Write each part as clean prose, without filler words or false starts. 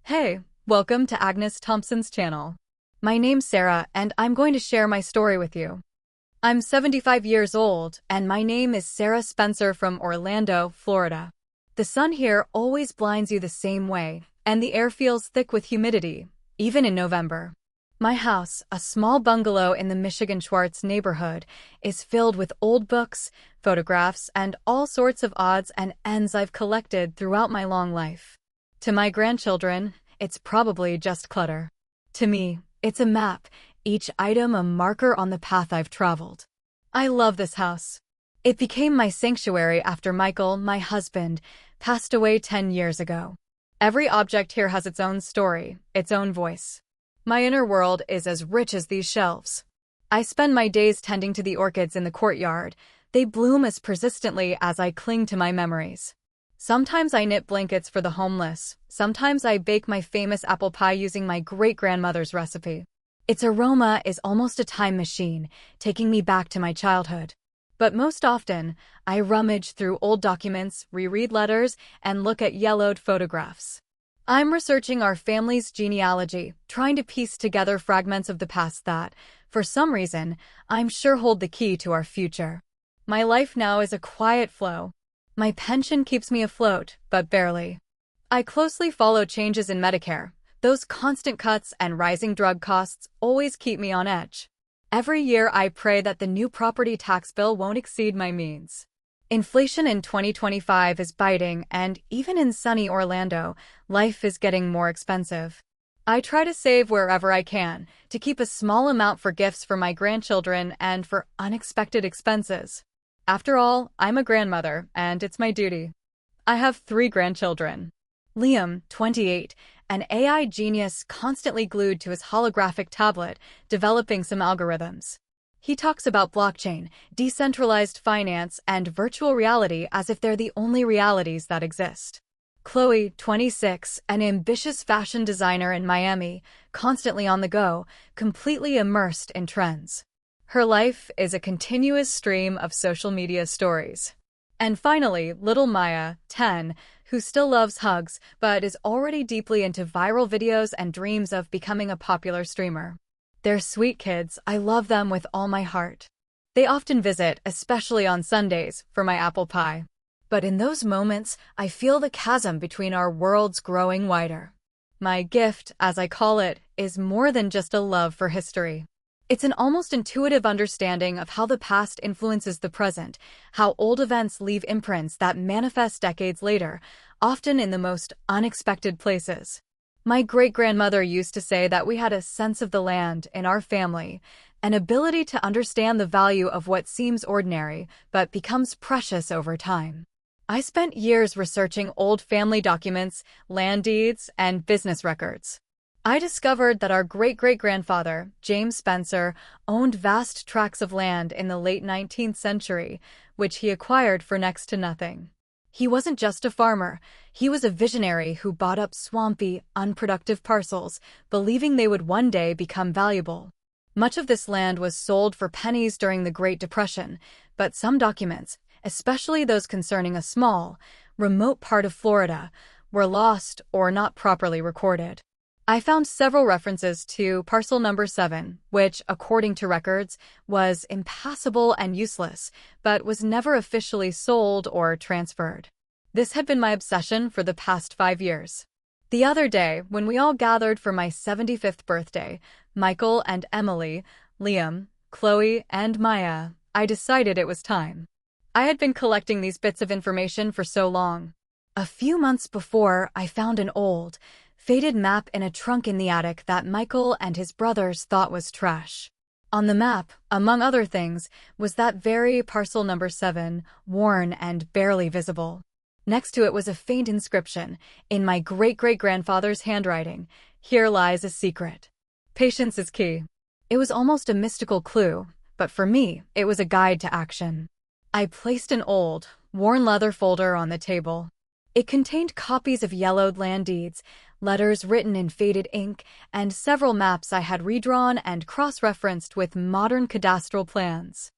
Hey, welcome to Agnes Thompson's channel. My name's Sarah, and I'm going to share my story with you. I'm 75 years old, and my name is Sarah Spencer from Orlando, Florida. The sun here always blinds you the same way, and the air feels thick with humidity, even in November. My house, a small bungalow in the Michigan Schwartz neighborhood, is filled with old books, photographs, and all sorts of odds and ends I've collected throughout my long life. To my grandchildren, it's probably just clutter. To me, it's a map, each item a marker on the path I've traveled. I love this house. It became my sanctuary after Michael, my husband, passed away 10 years ago. Every object here has its own story, its own voice. My inner world is as rich as these shelves. I spend my days tending to the orchids in the courtyard. They bloom as persistently as I cling to my memories. Sometimes I knit blankets for the homeless. Sometimes I bake my famous apple pie using my great-grandmother's recipe. Its aroma is almost a time machine, taking me back to my childhood. But most often, I rummage through old documents, reread letters, and look at yellowed photographs. I'm researching our family's genealogy, trying to piece together fragments of the past that, for some reason, I'm sure hold the key to our future. My life now is a quiet flow. My pension keeps me afloat, but barely. I closely follow changes in Medicare. Those constant cuts and rising drug costs always keep me on edge. Every year I pray that the new property tax bill won't exceed my means. Inflation in 2025 is biting, and even in sunny Orlando, life is getting more expensive. I try to save wherever I can, to keep a small amount for gifts for my grandchildren and for unexpected expenses. After all, I'm a grandmother, and it's my duty. I have 3 grandchildren. Liam, 28, an AI genius constantly glued to his holographic tablet, developing some algorithms. He talks about blockchain, decentralized finance, and virtual reality as if they're the only realities that exist. Chloe, 26, an ambitious fashion designer in Miami, constantly on the go, completely immersed in trends. Her life is a continuous stream of social media stories. And finally, little Maya, 10, who still loves hugs but is already deeply into viral videos and dreams of becoming a popular streamer. They're sweet kids. I love them with all my heart. They often visit, especially on Sundays, for my apple pie. But in those moments, I feel the chasm between our worlds growing wider. My gift, as I call it, is more than just a love for history. It's an almost intuitive understanding of how the past influences the present, how old events leave imprints that manifest decades later, often in the most unexpected places. My great-grandmother used to say that we had a sense of the land in our family, an ability to understand the value of what seems ordinary but becomes precious over time. I spent years researching old family documents, land deeds, and business records. I discovered that our great-great-grandfather, James Spencer, owned vast tracts of land in the late 19th century, which he acquired for next to nothing. He wasn't just a farmer, he was a visionary who bought up swampy, unproductive parcels, believing they would one day become valuable. Much of this land was sold for pennies during the Great Depression, but some documents, especially those concerning a small, remote part of Florida, were lost or not properly recorded. I found several references to parcel number 7, which, according to records, was impassable and useless, but was never officially sold or transferred. This had been my obsession for the past 5 years. The other day, when we all gathered for my 75th birthday, Michael and Emily, Liam, Chloe, and Maya, I decided it was time. I had been collecting these bits of information for so long. A few months before, I found an old, faded map in a trunk in the attic that Michael and his brothers thought was trash. On the map, among other things, was that very parcel number 7, worn and barely visible. Next to it was a faint inscription, in my great-great-grandfather's handwriting, "Here lies a secret." Patience is key. It was almost a mystical clue, but for me, it was a guide to action. I placed an old, worn leather folder on the table. It contained copies of yellowed land deeds, letters written in faded ink, and several maps I had redrawn and cross-referenced with modern cadastral plans.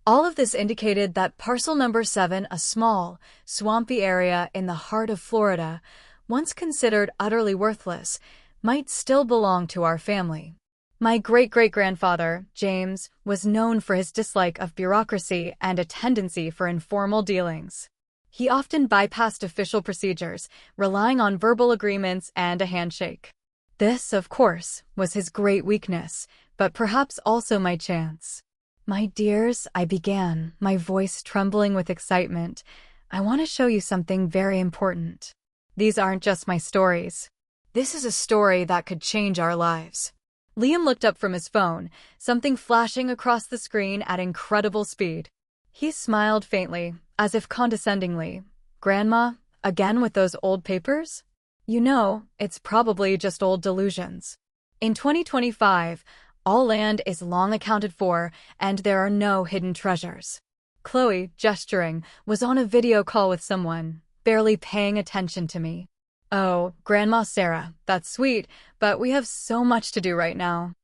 All of this indicated that parcel number 7, a small, swampy area in the heart of Florida, once considered utterly worthless, might still belong to our family. My great-great-grandfather, James, was known for his dislike of bureaucracy and a tendency for informal dealings. He often bypassed official procedures, relying on verbal agreements and a handshake. This, of course, was his great weakness, but perhaps also my chance. "My dears," I began, my voice trembling with excitement, "I want to show you something very important. These aren't just my stories. This is a story that could change our lives." Liam looked up from his phone, something flashing across the screen at incredible speed. He smiled faintly, as if condescendingly. "Grandma, again with those old papers? You know, it's probably just old delusions. In 2025, all land is long accounted for, and there are no hidden treasures." Chloe, gesturing, was on a video call with someone, barely paying attention to me. "Oh, Grandma Sarah, that's sweet, but we have so much to do right now.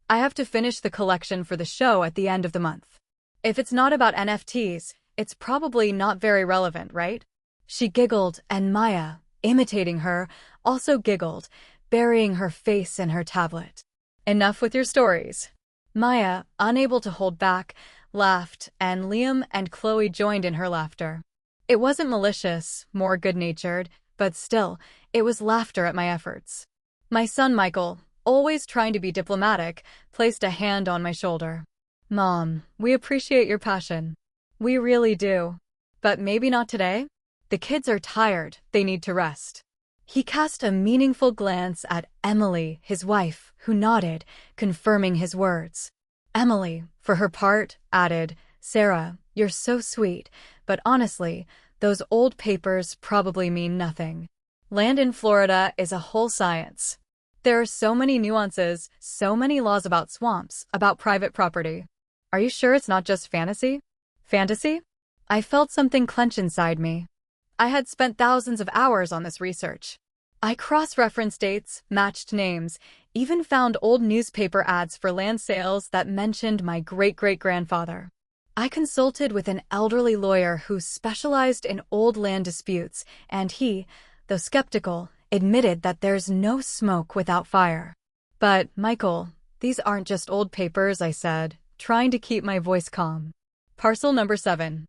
I have to finish the collection for the show at the end of the month. If it's not about NFTs, it's probably not very relevant, right?" She giggled, and Maya, imitating her, also giggled, burying her face in her tablet. "Enough with your stories." Maya, unable to hold back, laughed, and Liam and Chloe joined in her laughter. It wasn't malicious, more good-natured, but still, it was laughter at my efforts. My son Michael, always trying to be diplomatic, placed a hand on my shoulder. "Mom, we appreciate your passion. We really do. But maybe not today? The kids are tired, they need to rest." He cast a meaningful glance at Emily, his wife, who nodded, confirming his words. Emily, for her part, added, "Sarah, you're so sweet, but honestly, those old papers probably mean nothing. Land in Florida is a whole science. There are so many nuances, so many laws about swamps, about private property. Are you sure it's not just fantasy?" Fantasy? I felt something clench inside me. I had spent thousands of hours on this research. I cross-referenced dates, matched names, even found old newspaper ads for land sales that mentioned my great-great-grandfather. I consulted with an elderly lawyer who specialized in old land disputes, and he, though skeptical, admitted that there's no smoke without fire. "But, Michael, these aren't just old papers," I said, trying to keep my voice calm. "Parcel number 7.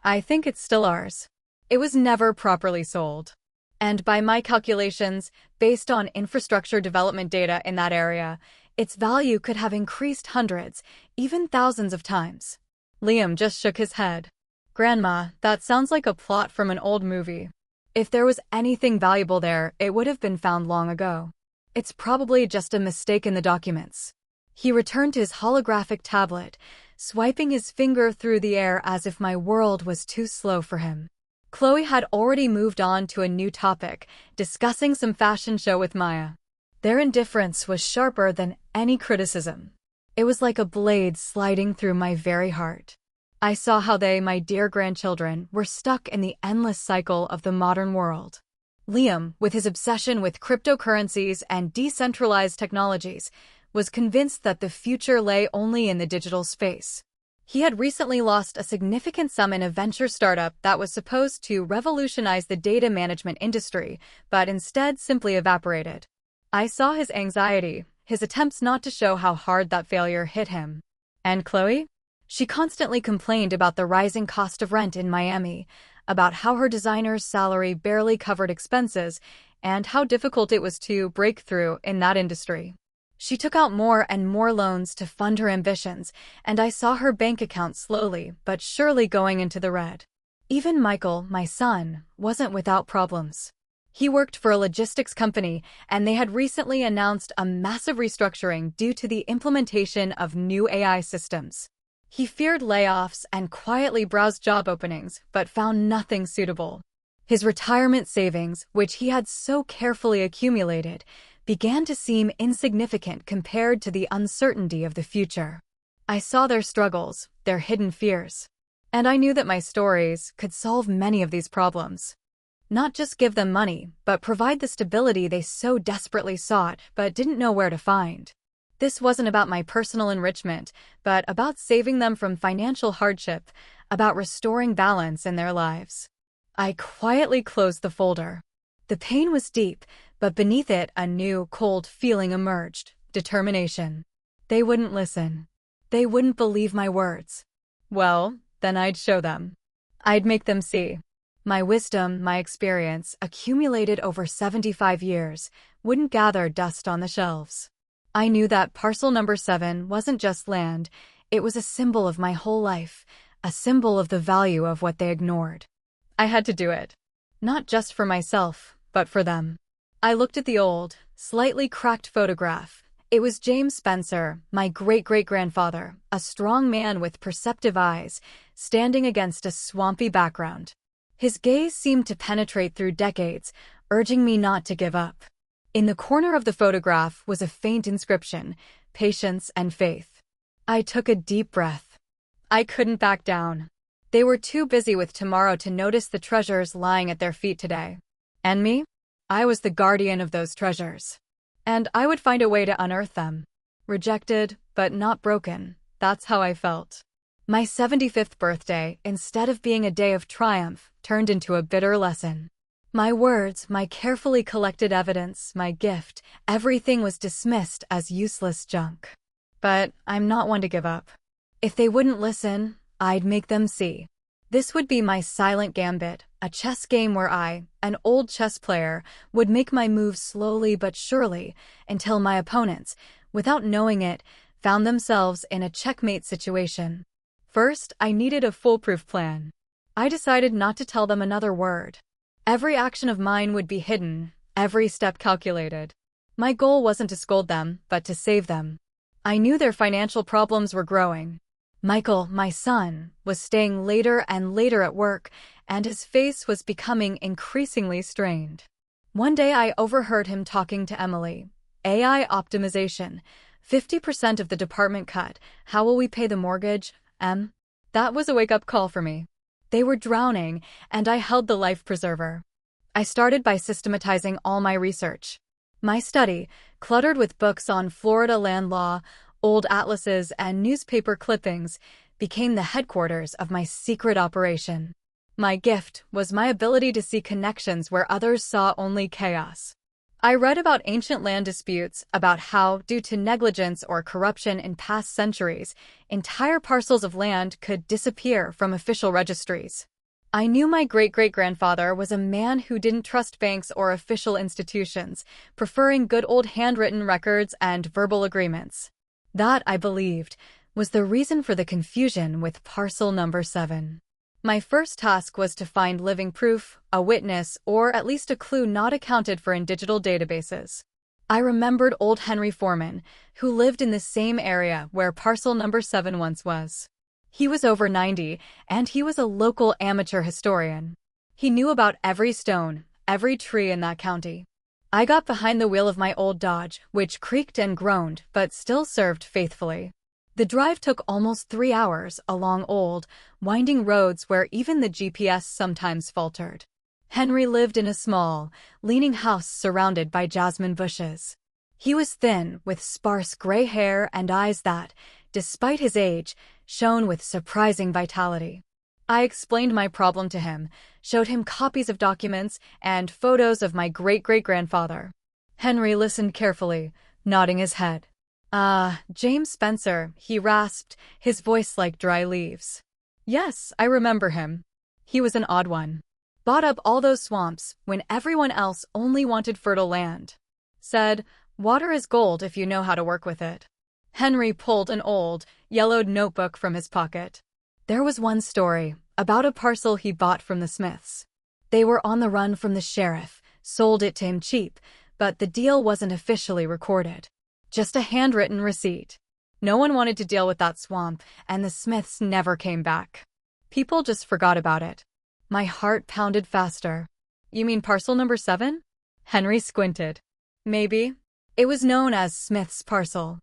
I think it's still ours. It was never properly sold. And by my calculations, based on infrastructure development data in that area, its value could have increased hundreds, even thousands of times." Liam just shook his head. "Grandma, that sounds like a plot from an old movie. If there was anything valuable there, it would have been found long ago. It's probably just a mistake in the documents." He returned to his holographic tablet, swiping his finger through the air as if my world was too slow for him. Chloe had already moved on to a new topic, discussing some fashion show with Maya. Their indifference was sharper than any criticism. It was like a blade sliding through my very heart. I saw how they, my dear grandchildren, were stuck in the endless cycle of the modern world. Liam, with his obsession with cryptocurrencies and decentralized technologies, was convinced that the future lay only in the digital space. He had recently lost a significant sum in a venture startup that was supposed to revolutionize the data management industry, but instead simply evaporated. I saw his anxiety, his attempts not to show how hard that failure hit him. And Chloe? She constantly complained about the rising cost of rent in Miami, about how her designer's salary barely covered expenses, and how difficult it was to break through in that industry. She took out more and more loans to fund her ambitions, and I saw her bank account slowly but surely going into the red. Even Michael, my son, wasn't without problems. He worked for a logistics company, and they had recently announced a massive restructuring due to the implementation of new AI systems. He feared layoffs and quietly browsed job openings, but found nothing suitable. His retirement savings, which he had so carefully accumulated, began to seem insignificant compared to the uncertainty of the future. I saw their struggles, their hidden fears. And I knew that my stories could solve many of these problems. Not just give them money, but provide the stability they so desperately sought but didn't know where to find. This wasn't about my personal enrichment, but about saving them from financial hardship, about restoring balance in their lives. I quietly closed the folder. The pain was deep, but beneath it a new, cold feeling emerged. Determination. They wouldn't listen. They wouldn't believe my words. Well, then I'd show them. I'd make them see. My wisdom, my experience, accumulated over 75 years, wouldn't gather dust on the shelves. I knew that parcel number 7 wasn't just land, it was a symbol of my whole life, a symbol of the value of what they ignored. I had to do it. Not just for myself, but for them. I looked at the old, slightly cracked photograph. It was James Spencer, my great-great-grandfather, a strong man with perceptive eyes, standing against a swampy background. His gaze seemed to penetrate through decades, urging me not to give up. In the corner of the photograph was a faint inscription, patience and faith. I took a deep breath. I couldn't back down. They were too busy with tomorrow to notice the treasures lying at their feet today. And me? I was the guardian of those treasures. And I would find a way to unearth them. Rejected, but not broken. That's how I felt. My 75th birthday, instead of being a day of triumph, turned into a bitter lesson. My words, my carefully collected evidence, my gift, everything was dismissed as useless junk. But I'm not one to give up. If they wouldn't listen, I'd make them see. This would be my silent gambit, a chess game where I, an old chess player, would make my moves slowly but surely until my opponents, without knowing it, found themselves in a checkmate situation. First, I needed a foolproof plan. I decided not to tell them another word. Every action of mine would be hidden, every step calculated. My goal wasn't to scold them, but to save them. I knew their financial problems were growing. Michael, my son, was staying later and later at work, and his face was becoming increasingly strained. One day I overheard him talking to Emily. AI optimization. 50% of the department cut. How will we pay the mortgage? That was a wake-up call for me. They were drowning, and I held the life preserver. I started by systematizing all my research. My study, cluttered with books on Florida land law, old atlases, and newspaper clippings, became the headquarters of my secret operation. My gift was my ability to see connections where others saw only chaos. I read about ancient land disputes, about how, due to negligence or corruption in past centuries, entire parcels of land could disappear from official registries. I knew my great-great-grandfather was a man who didn't trust banks or official institutions, preferring good old handwritten records and verbal agreements. That, I believed, was the reason for the confusion with parcel number 7. My first task was to find living proof, a witness, or at least a clue not accounted for in digital databases. I remembered old Henry Foreman, who lived in the same area where parcel number 7 once was. He was over 90, and he was a local amateur historian. He knew about every stone, every tree in that county. I got behind the wheel of my old Dodge, which creaked and groaned, but still served faithfully. The drive took almost 3 hours along old, winding roads where even the GPS sometimes faltered. Henry lived in a small, leaning house surrounded by jasmine bushes. He was thin, with sparse gray hair and eyes that, despite his age, shone with surprising vitality. I explained my problem to him, showed him copies of documents and photos of my great-great-grandfather. Henry listened carefully, nodding his head. James Spencer, he rasped, his voice like dry leaves. Yes, I remember him. He was an odd one. Bought up all those swamps when everyone else only wanted fertile land. Said, water is gold if you know how to work with it. Henry pulled an old, yellowed notebook from his pocket. There was one story, about a parcel he bought from the Smiths. They were on the run from the sheriff, sold it to him cheap, but the deal wasn't officially recorded. Just a handwritten receipt. No one wanted to deal with that swamp, and the Smiths never came back. People just forgot about it. My heart pounded faster. You mean parcel number 7? Henry squinted. Maybe. It was known as Smith's parcel.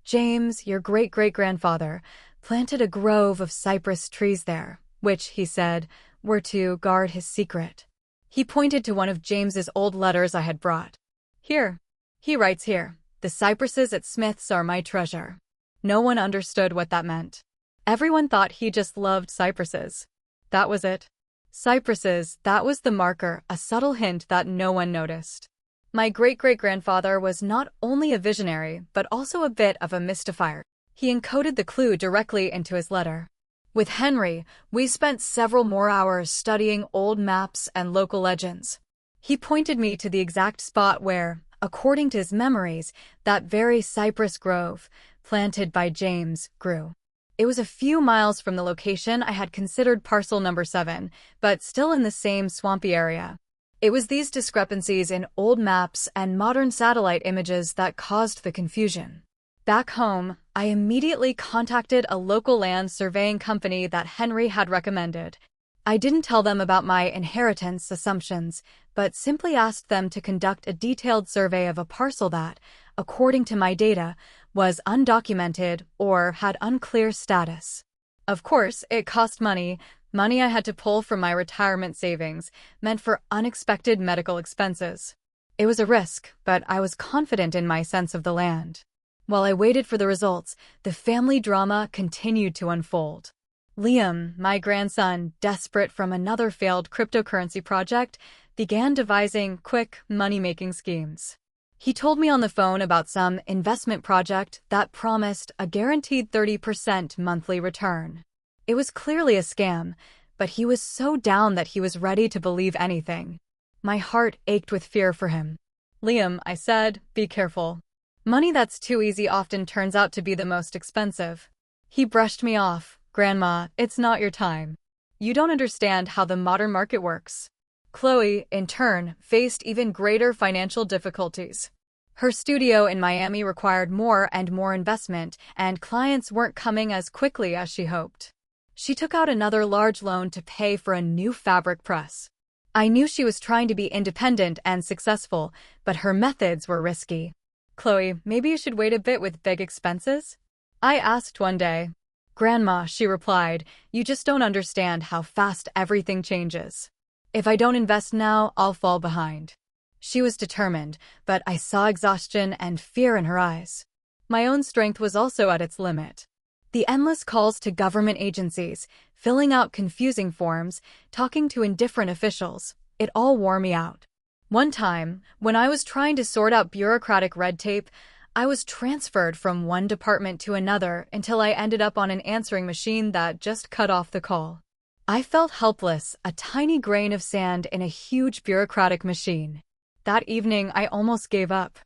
James, your great-great-grandfather, planted a grove of cypress trees there, which, he said, were to guard his secret. He pointed to one of James's old letters I had brought. Here. He writes here. The cypresses at Smith's are my treasure. No one understood what that meant. Everyone thought he just loved cypresses. That was it. Cypresses, that was the marker, a subtle hint that no one noticed. My great-great-grandfather was not only a visionary, but also a bit of a mystifier. He encoded the clue directly into his letter. With Henry, we spent several more hours studying old maps and local legends. He pointed me to the exact spot where, according to his memories, that very cypress grove, planted by James, grew. It was a few miles from the location I had considered parcel number 7, but still in the same swampy area. It was these discrepancies in old maps and modern satellite images that caused the confusion. Back home, I immediately contacted a local land surveying company that Henry had recommended. I didn't tell them about my inheritance assumptions, but simply asked them to conduct a detailed survey of a parcel that, according to my data, was undocumented or had unclear status. Of course, it cost money I had to pull from my retirement savings, meant for unexpected medical expenses. It was a risk, but I was confident in my sense of the land. While I waited for the results, the family drama continued to unfold. Liam, my grandson, desperate from another failed cryptocurrency project, began devising quick, money-making schemes. He told me on the phone about some investment project that promised a guaranteed 30% monthly return. It was clearly a scam, but he was so down that he was ready to believe anything. My heart ached with fear for him. Liam, I said, be careful. Money that's too easy often turns out to be the most expensive. He brushed me off. Grandma, it's not your time. You don't understand how the modern market works. Chloe, in turn, faced even greater financial difficulties. Her studio in Miami required more and more investment, and clients weren't coming as quickly as she hoped. She took out another large loan to pay for a new fabric press. I knew she was trying to be independent and successful, but her methods were risky. Chloe, maybe you should wait a bit with big expenses? I asked one day. Grandma, she replied, you just don't understand how fast everything changes. If I don't invest now, I'll fall behind. She was determined, but I saw exhaustion and fear in her eyes. My own strength was also at its limit. The endless calls to government agencies, filling out confusing forms, talking to indifferent officials, it all wore me out. One time, when I was trying to sort out bureaucratic red tape, I was transferred from one department to another until I ended up on an answering machine that just cut off the call. I felt helpless, a tiny grain of sand in a huge bureaucratic machine. That evening, I almost gave up.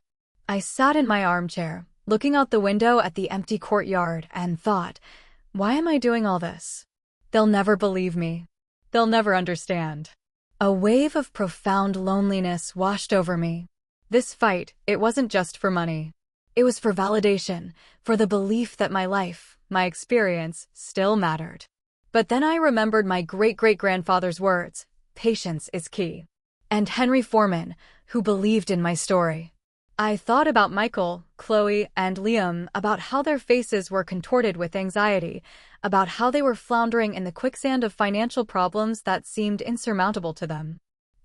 I sat in my armchair, looking out the window at the empty courtyard, and thought, why am I doing all this? They'll never believe me. They'll never understand. A wave of profound loneliness washed over me. This fight, it wasn't just for money. It was for validation, for the belief that my life, my experience, still mattered. But then I remembered my great-great-grandfather's words, patience is key. And Henry Foreman, who believed in my story. I thought about Michael, Chloe, and Liam, about how their faces were contorted with anxiety, about how they were floundering in the quicksand of financial problems that seemed insurmountable to them.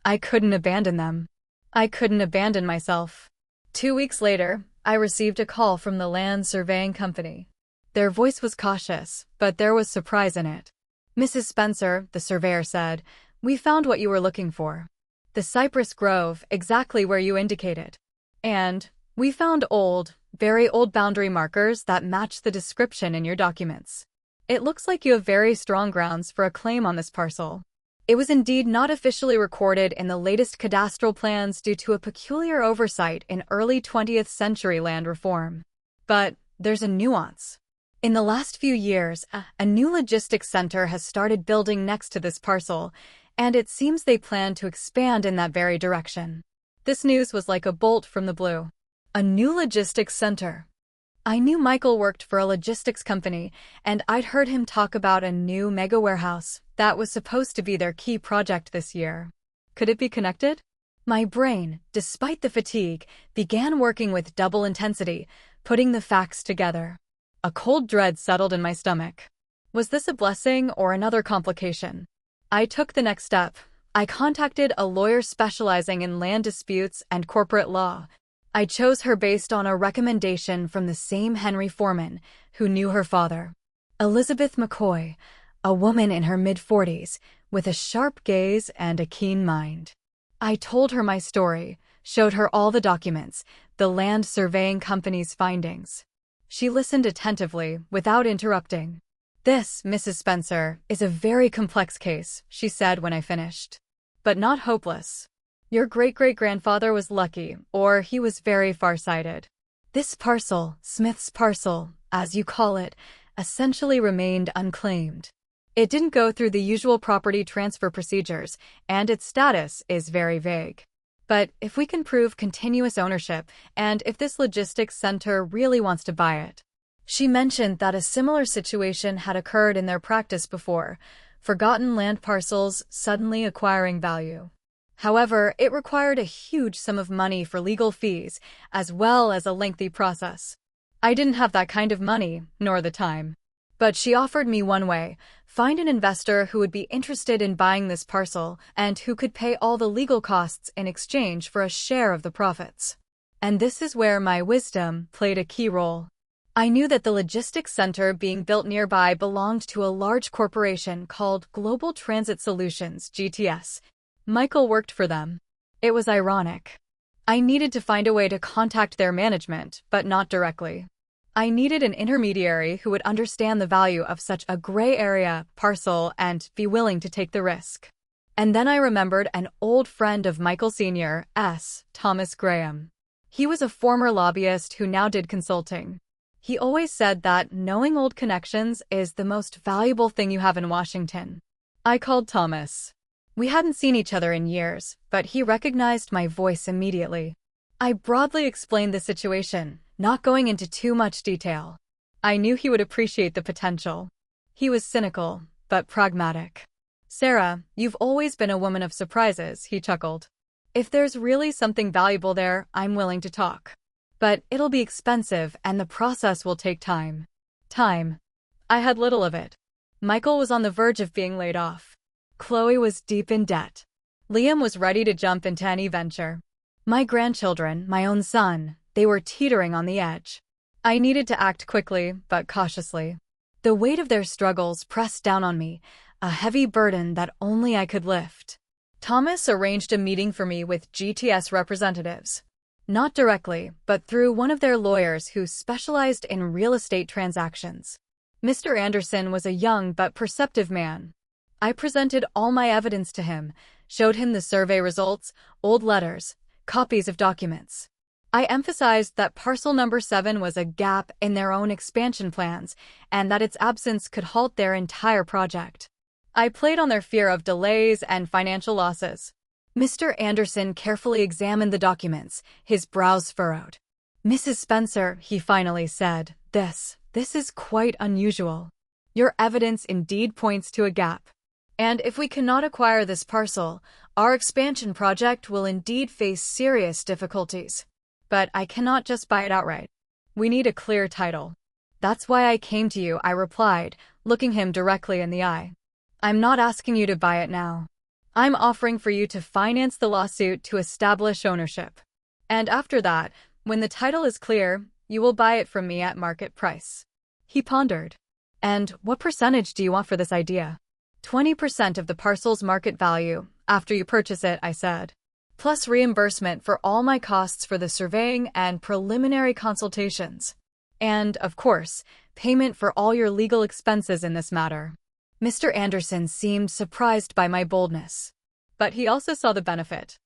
I couldn't abandon them. I couldn't abandon myself. 2 weeks later, I received a call from the land surveying company. Their voice was cautious, but there was surprise in it. Mrs. Spencer, the surveyor said, we found what you were looking for. The cypress grove, exactly where you indicated. And we found old, very old boundary markers that match the description in your documents. It looks like you have very strong grounds for a claim on this parcel. It was indeed not officially recorded in the latest cadastral plans due to a peculiar oversight in early 20th century land reform. But there's a nuance. In the last few years, a new logistics center has started building next to this parcel, and it seems they plan to expand in that very direction. This news was like a bolt from the blue. A new logistics center. I knew Michael worked for a logistics company, and I'd heard him talk about a new mega warehouse that was supposed to be their key project this year. Could it be connected? My brain, despite the fatigue, began working with double intensity, putting the facts together. A cold dread settled in my stomach. Was this a blessing or another complication? I took the next step. I contacted a lawyer specializing in land disputes and corporate law. I chose her based on a recommendation from the same Henry Foreman, who knew her father. Elizabeth McCoy, a woman in her mid-40s, with a sharp gaze and a keen mind. I told her my story, showed her all the documents, the land surveying company's findings. She listened attentively, without interrupting. "This, Mrs. Spencer, is a very complex case," she said when I finished. "But not hopeless. Your great-great-grandfather was lucky, or he was very far-sighted. This parcel, Smith's parcel, as you call it, essentially remained unclaimed. It didn't go through the usual property transfer procedures, and its status is very vague. But if we can prove continuous ownership, and if this logistics center really wants to buy it." She mentioned that a similar situation had occurred in their practice before, forgotten land parcels suddenly acquiring value. However, it required a huge sum of money for legal fees, as well as a lengthy process. I didn't have that kind of money, nor the time. But she offered me one way: find an investor who would be interested in buying this parcel and who could pay all the legal costs in exchange for a share of the profits. And this is where my wisdom played a key role. I knew that the logistics center being built nearby belonged to a large corporation called Global Transit Solutions, GTS. Michael worked for them. It was ironic. I needed to find a way to contact their management, but not directly. I needed an intermediary who would understand the value of such a gray area parcel and be willing to take the risk. And then I remembered an old friend of Michael Sr., Thomas Graham. He was a former lobbyist who now did consulting. He always said that knowing old connections is the most valuable thing you have in Washington. I called Thomas. We hadn't seen each other in years, but he recognized my voice immediately. I broadly explained the situation, not going into too much detail. I knew he would appreciate the potential. He was cynical, but pragmatic. "Sarah, you've always been a woman of surprises," he chuckled. "If there's really something valuable there, I'm willing to talk. But it'll be expensive and the process will take time." Time. I had little of it. Michael was on the verge of being laid off. Chloe was deep in debt. Liam was ready to jump into any venture. My grandchildren, my own son, they were teetering on the edge. I needed to act quickly, but cautiously. The weight of their struggles pressed down on me, a heavy burden that only I could lift. Thomas arranged a meeting for me with GTS representatives. Not directly, but through one of their lawyers who specialized in real estate transactions. Mr. Anderson was a young but perceptive man. I presented all my evidence to him, showed him the survey results, old letters, copies of documents. I emphasized that parcel number 7 was a gap in their own expansion plans and that its absence could halt their entire project. I played on their fear of delays and financial losses. Mr. Anderson carefully examined the documents, his brows furrowed. "Mrs. Spencer," he finally said, this is quite unusual. Your evidence indeed points to a gap. And if we cannot acquire this parcel, our expansion project will indeed face serious difficulties. But I cannot just buy it outright. We need a clear title." "That's why I came to you," I replied, looking him directly in the eye. "I'm not asking you to buy it now. I'm offering for you to finance the lawsuit to establish ownership. And after that, when the title is clear, you will buy it from me at market price." He pondered. "And what percentage do you want for this idea?" 20% of the parcel's market value, after you purchase it," I said. "Plus reimbursement for all my costs for the surveying and preliminary consultations. And, of course, payment for all your legal expenses in this matter." Mr. Anderson seemed surprised by my boldness. But he also saw the benefit.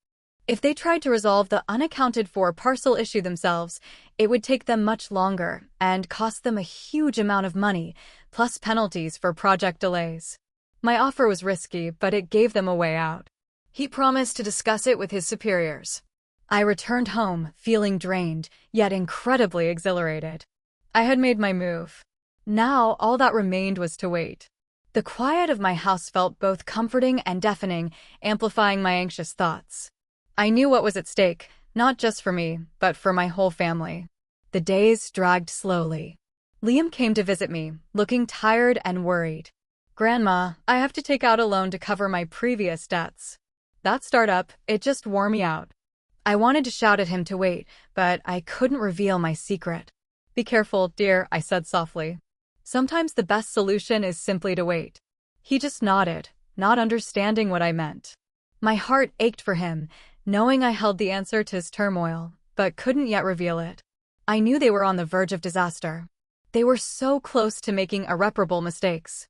If they tried to resolve the unaccounted-for parcel issue themselves, it would take them much longer and cost them a huge amount of money, plus penalties for project delays. My offer was risky, but it gave them a way out. He promised to discuss it with his superiors. I returned home, feeling drained, yet incredibly exhilarated. I had made my move. Now all that remained was to wait. The quiet of my house felt both comforting and deafening, amplifying my anxious thoughts. I knew what was at stake, not just for me, but for my whole family. The days dragged slowly. Liam came to visit me, looking tired and worried. "Grandma, I have to take out a loan to cover my previous debts. That startup, it just wore me out." I wanted to shout at him to wait, but I couldn't reveal my secret. "Be careful, dear," I said softly. "Sometimes the best solution is simply to wait." He just nodded, not understanding what I meant. My heart ached for him, knowing I held the answer to his turmoil, but couldn't yet reveal it. I knew they were on the verge of disaster. They were so close to making irreparable mistakes.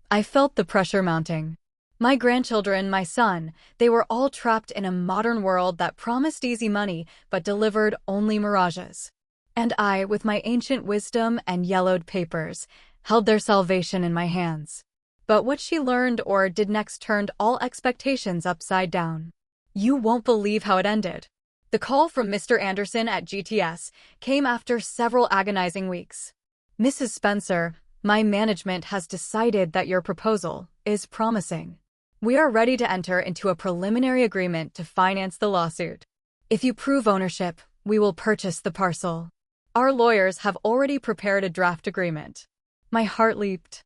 I felt the pressure mounting. My grandchildren, my son, they were all trapped in a modern world that promised easy money but delivered only mirages. And I, with my ancient wisdom and yellowed papers, held their salvation in my hands. But what she learned or did next turned all expectations upside down. You won't believe how it ended. The call from Mr. Anderson at GTS came after several agonizing weeks. Mrs. Spencer, my management has decided that your proposal is promising. We are ready to enter into a preliminary agreement to finance the lawsuit. If you prove ownership, we will purchase the parcel. Our lawyers have already prepared a draft agreement. My heart leaped.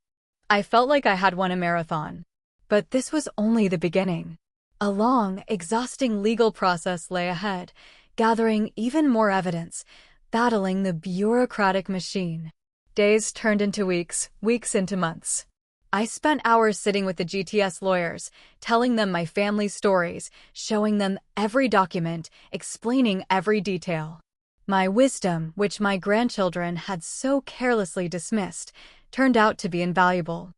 I felt like I had won a marathon. But this was only the beginning. A long, exhausting legal process lay ahead, gathering even more evidence, battling the bureaucratic machine. Days turned into weeks, weeks into months. I spent hours sitting with the GTS lawyers, telling them my family's stories, showing them every document, explaining every detail. My wisdom, which my grandchildren had so carelessly dismissed, turned out to be invaluable.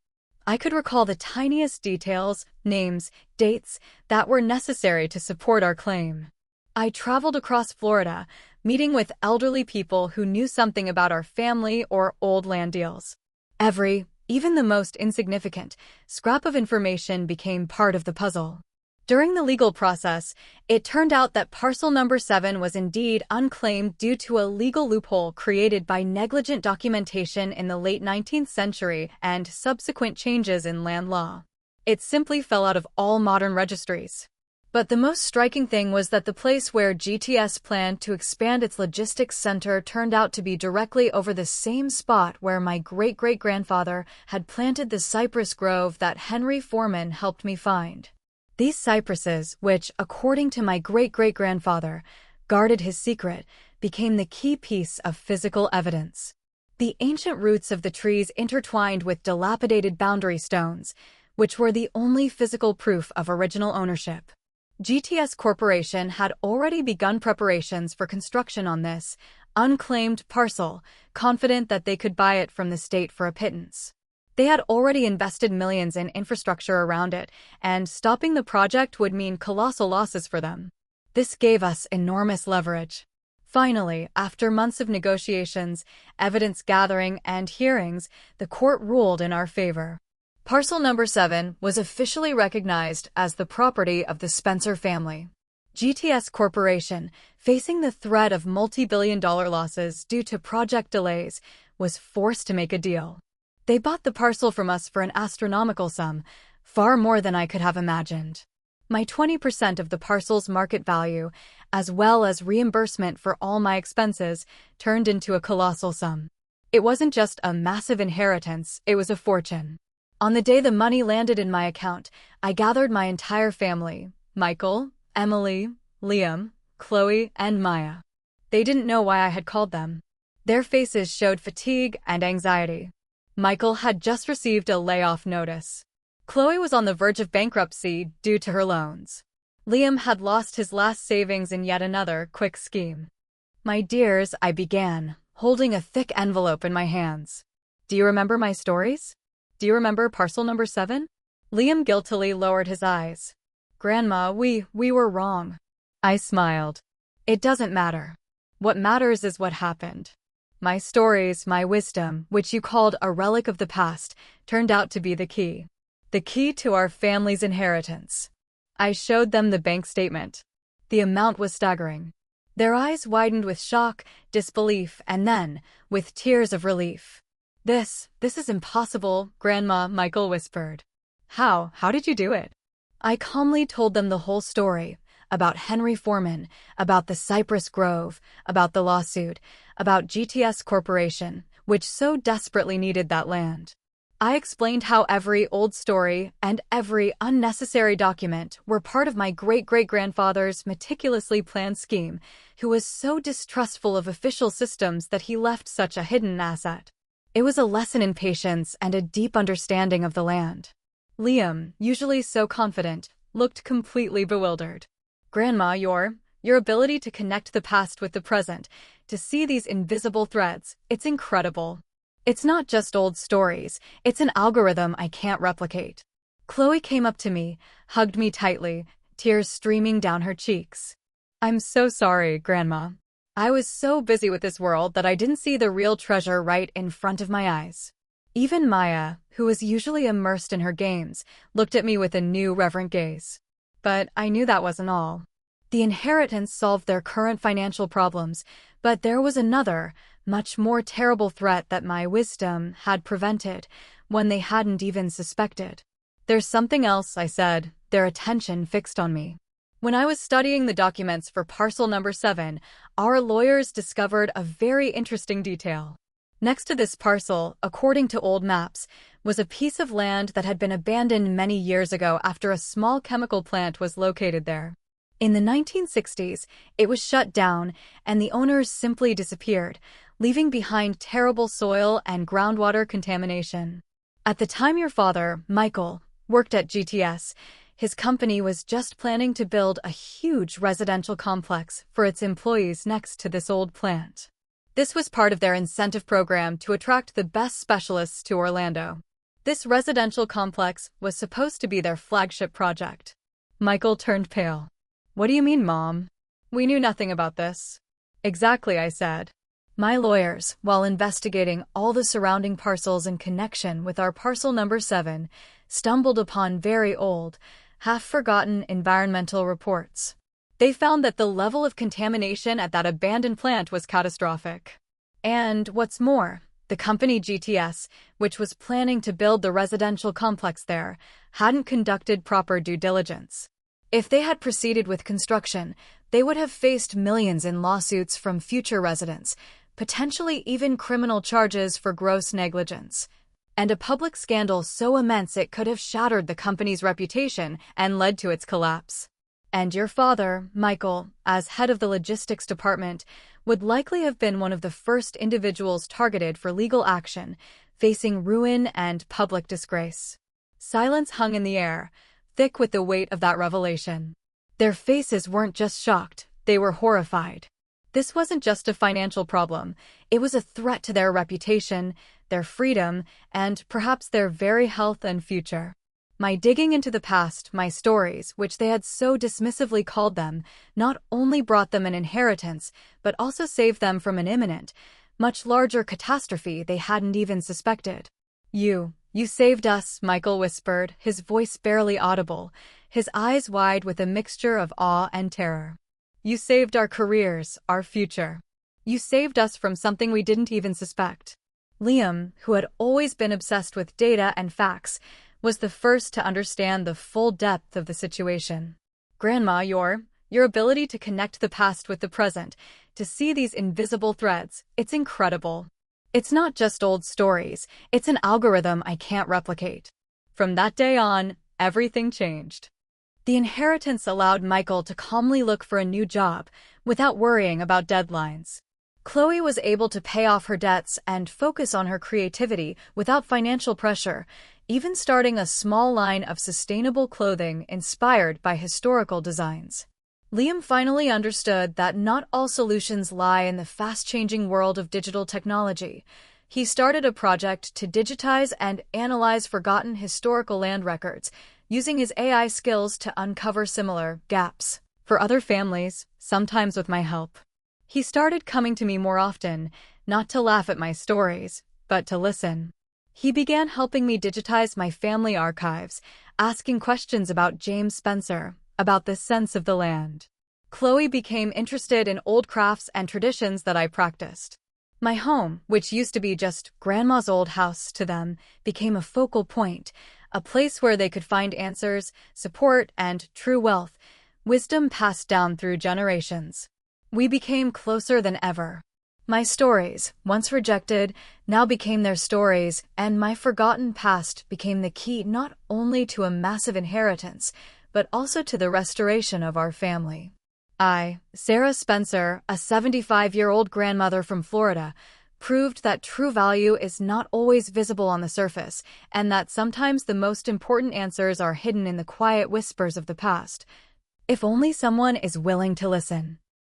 I could recall the tiniest details, names, dates, that were necessary to support our claim. I traveled across Florida, meeting with elderly people who knew something about our family or old land deals. Every, even the most insignificant, scrap of information became part of the puzzle. During the legal process, it turned out that parcel number 7 was indeed unclaimed due to a legal loophole created by negligent documentation in the late 19th century and subsequent changes in land law. It simply fell out of all modern registries. But the most striking thing was that the place where GTS planned to expand its logistics center turned out to be directly over the same spot where my great-great-grandfather had planted the cypress grove that Henry Foreman helped me find. These cypresses, which, according to my great-great-grandfather, guarded his secret, became the key piece of physical evidence. The ancient roots of the trees intertwined with dilapidated boundary stones, which were the only physical proof of original ownership. GTS Corporation had already begun preparations for construction on this unclaimed parcel, confident that they could buy it from the state for a pittance. They had already invested millions in infrastructure around it, and stopping the project would mean colossal losses for them. This gave us enormous leverage. Finally, after months of negotiations, evidence gathering, and hearings, the court ruled in our favor. Parcel number 7 was officially recognized as the property of the Spencer family. GTS Corporation, facing the threat of multi-billion-dollar losses due to project delays, was forced to make a deal. They bought the parcel from us for an astronomical sum, far more than I could have imagined. My 20% of the parcel's market value, as well as reimbursement for all my expenses, turned into a colossal sum. It wasn't just a massive inheritance, it was a fortune. On the day the money landed in my account, I gathered my entire family, Michael, Emily, Liam, Chloe, and Maya. They didn't know why I had called them. Their faces showed fatigue and anxiety. Michael had just received a layoff notice. Chloe was on the verge of bankruptcy due to her loans. Liam had lost his last savings in yet another quick scheme. My dears, I began, holding a thick envelope in my hands. Do you remember my stories? Do you remember parcel number 7? Liam guiltily lowered his eyes. Grandma, we were wrong. I smiled. It doesn't matter. What matters is what happened. My stories, my wisdom, which you called a relic of the past, turned out to be the key. The key to our family's inheritance. I showed them the bank statement. The amount was staggering. Their eyes widened with shock, disbelief, and then, with tears of relief. This is impossible, Grandma, Michael whispered. How did you do it? I calmly told them the whole story, about Henry Foreman, about the cypress grove, about the lawsuit, about GTS Corporation, which so desperately needed that land. I explained how every old story and every unnecessary document were part of my great-great-grandfather's meticulously planned scheme, who was so distrustful of official systems that he left such a hidden asset. It was a lesson in patience and a deep understanding of the land. Liam, usually so confident, looked completely bewildered. Grandma, your ability to connect the past with the present, to see these invisible threads, it's incredible. It's not just old stories, it's an algorithm I can't replicate. Chloe came up to me, hugged me tightly, tears streaming down her cheeks. I'm so sorry, Grandma. I was so busy with this world that I didn't see the real treasure right in front of my eyes. Even Maya, who was usually immersed in her games, looked at me with a new reverent gaze. But I knew that wasn't all. The inheritance solved their current financial problems, but there was another, much more terrible threat that my wisdom had prevented, one they hadn't even suspected. There's something else, I said, their attention fixed on me. When I was studying the documents for parcel number 7, our lawyers discovered a very interesting detail. Next to this parcel, according to old maps, was a piece of land that had been abandoned many years ago after a small chemical plant was located there. In the 1960s, it was shut down, and the owners simply disappeared, leaving behind terrible soil and groundwater contamination. At the time your father, Michael, worked at GTS, his company was just planning to build a huge residential complex for its employees next to this old plant. This was part of their incentive program to attract the best specialists to Orlando. This residential complex was supposed to be their flagship project. Michael turned pale. What do you mean, Mom? We knew nothing about this. Exactly, I said. My lawyers, while investigating all the surrounding parcels in connection with our parcel number 7, stumbled upon very old, half-forgotten environmental reports. They found that the level of contamination at that abandoned plant was catastrophic. And, what's more, the company GTS, which was planning to build the residential complex there, hadn't conducted proper due diligence. If they had proceeded with construction, they would have faced millions in lawsuits from future residents, potentially even criminal charges for gross negligence, and a public scandal so immense it could have shattered the company's reputation and led to its collapse. And your father, Michael, as head of the logistics department, would likely have been one of the first individuals targeted for legal action, facing ruin and public disgrace. Silence hung in the air, thick with the weight of that revelation. Their faces weren't just shocked, they were horrified. This wasn't just a financial problem, it was a threat to their reputation, their freedom, and perhaps their very health and future. My digging into the past, my stories, which they had so dismissively called them, not only brought them an inheritance, but also saved them from an imminent, much larger catastrophe they hadn't even suspected. You saved us, Michael whispered, his voice barely audible, his eyes wide with a mixture of awe and terror. You saved our careers, our future. You saved us from something we didn't even suspect. Liam, who had always been obsessed with data and facts, was the first to understand the full depth of the situation. Grandma, your ability to connect the past with the present, to see these invisible threads, it's incredible. It's not just old stories, it's an algorithm I can't replicate. From that day on, everything changed. The inheritance allowed Michael to calmly look for a new job without worrying about deadlines. Chloe was able to pay off her debts and focus on her creativity without financial pressure, even starting a small line of sustainable clothing inspired by historical designs. Liam finally understood that not all solutions lie in the fast-changing world of digital technology. He started a project to digitize and analyze forgotten historical land records, using his AI skills to uncover similar gaps for other families, sometimes with my help. He started coming to me more often, not to laugh at my stories, but to listen. He began helping me digitize my family archives, asking questions about James Spencer, about the sense of the land. Chloe became interested in old crafts and traditions that I practiced. My home, which used to be just Grandma's old house to them, became a focal point, a place where they could find answers, support, and true wealth, wisdom passed down through generations. We became closer than ever. My stories, once rejected, now became their stories, and my forgotten past became the key not only to a massive inheritance, but also to the restoration of our family. I, Sarah Spencer, a 75-year-old grandmother from Florida, proved that true value is not always visible on the surface, and that sometimes the most important answers are hidden in the quiet whispers of the past. If only someone is willing to listen.